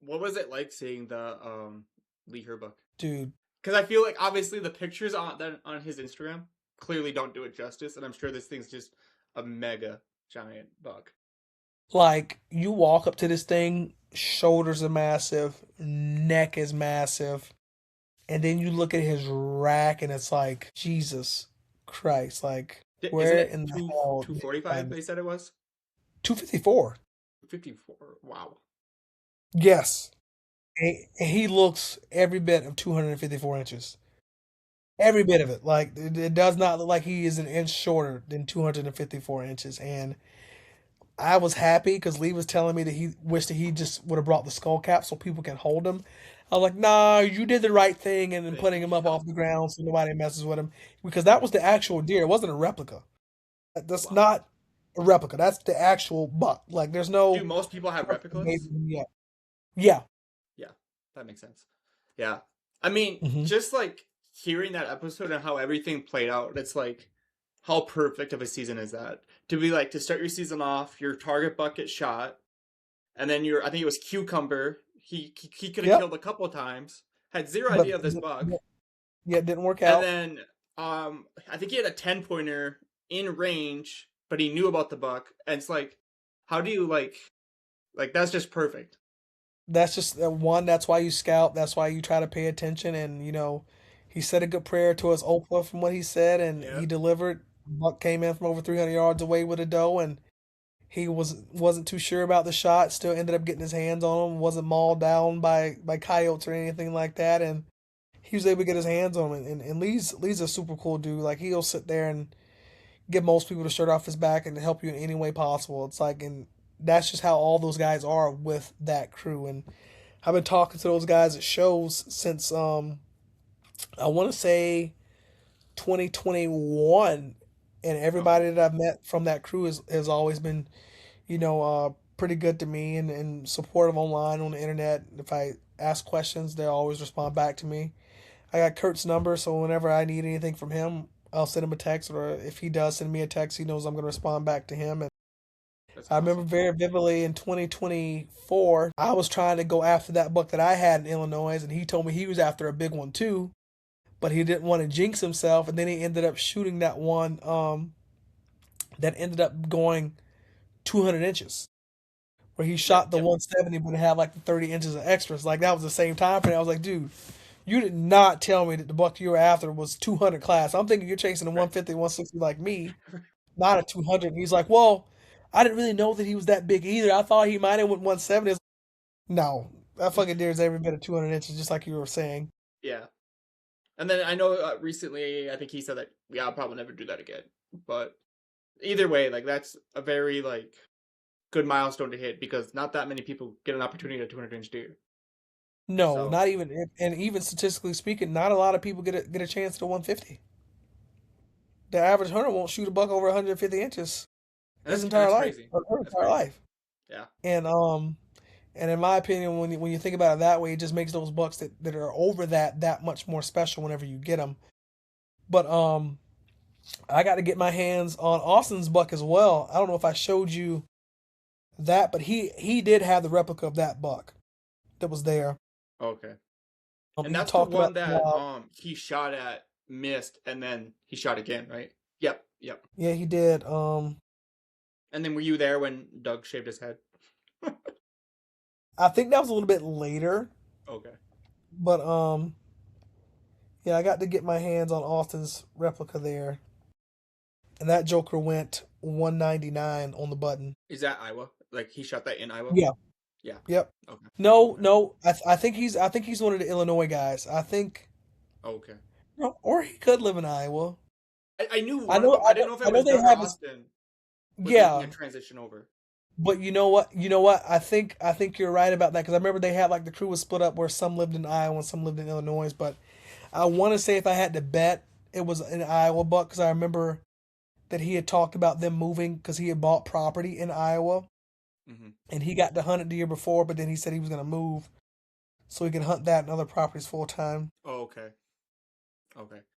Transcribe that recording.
what was it like seeing the Lee Herr book? Dude, Because I feel like obviously the pictures on his Instagram clearly don't do it justice, and I'm sure this thing's just a mega giant buck. like you walk up to this thing, shoulders are massive, neck is massive, and then you look at his rack and it's like, Jesus Christ, like Isn't where it in the two hell two did you forty five? find They this? said it was 254. 54. Wow. Yes. And he looks every bit of 254 inches. Every bit of it. Like it does not look like he is an inch shorter than 254 inches. And I was happy because Lee was telling me that he wished that he just would have brought the skull cap so people can hold him. I was like, nah, you did the right thing and then putting him up Yeah. off the ground so nobody messes with him. Because that was the actual deer. It wasn't a replica. That's Wow. not a replica. That's the actual buck. Like there's Do no most people have replica made replicas? of him yet. Yeah. Yeah, that makes sense. Yeah. I mean, Hmm. just like hearing that episode and how everything played out, it's like, how perfect of a season is that? To be like, to start your season off, your target buck gets shot, and then I think it was Cucumber. He could have Yep. killed a couple times, had zero But idea of this buck, yeah, it didn't work and out. then I think he had a 10 pointer in range, but he knew about the buck, and it's like, how do you like that's just perfect. That's just one. That's why you scout. That's why you try to pay attention. And he said a good prayer to his Oprah from what he said, and Yeah, he delivered. Buck came in from over 300 yards away with a doe, and he wasn't too sure about the shot. Still ended up getting his hands on him. Wasn't mauled down by coyotes or anything like that, and he was able to get his hands on him. And Lee's a super cool dude. Like he'll sit there and get most people to shirt off his back and help you in any way possible. It's like, and that's just how all those guys are with that crew. And I've been talking to those guys at shows since I want to say 2021, and okay. everybody that I've met from that crew has always been pretty good to me and supportive online on the internet. If I ask questions, they always respond back to me. I got Kurt's number, so whenever I need anything from him, I'll send him a text, or if he does send me a text, he knows I'm going to respond back to him. And That's I remember awesome. very vividly in 2024, I was trying to go after that buck that I had in Illinois, and he told me he was after a big one too, but he didn't want to jinx himself, and then he ended up shooting that one that ended up going 200 inches, where he Yeah, shot the yep. 170 but it had like the 30 inches of extras. Like that was the same time frame. I was like, dude, you did not tell me that the buck you were after was 200 class. I'm thinking you're chasing a Right. 150, 160 like me, not a 200. And he's like, well, I didn't really know that he was that big either. I thought he might have went 170. No, that fucking deer is every bit of 200 inches, just like you were saying. Yeah. And then I know recently, I think he said that, yeah, I'll probably never do that again. But either way, like that's a very like good milestone to hit because not that many people get an opportunity at a 200-inch deer. No, So not even, and even statistically speaking, not a lot of people get a chance at a 150. The average hunter won't shoot a buck over 150 inches his and entire that's life, crazy. or her That's entire crazy. life. Yeah. And in my opinion, when you think about it that way, it just makes those bucks that are over that much more special whenever you get them. But I got to get my hands on Austin's buck as well. I don't know if I showed you that, but he did have the replica of that buck that was there. Okay. And He that's the talked about one that he shot at, missed, and then he shot again, right? Yep. Yep. yeah, he did. And then were you there when Doug shaved his head? I think that was a little bit later, Okay. but yeah, I got to get my hands on Austin's replica there, and that Joker went 199 on the button. Is that Iowa? Like he shot that in Iowa? Yeah. Yeah. Yep. Okay. No, Okay. no. I think he's one of the Illinois guys. I think, Okay. no, or he could live in Iowa. I knew I one of know. them. I I didn't know. know if I it know was they Doug or have his. Austin was making a Yeah, transition over. but you know what? You know what? I think you're right about that because I remember they had like the crew was split up where some lived in Iowa and some lived in Illinois. But I want to say if I had to bet, it was an Iowa buck because I remember that he had talked about them moving because he had bought property in Iowa Hmm. and he got to hunt it the year before, but then he said he was going to move so he could hunt that and other properties full time. Oh, okay. Okay.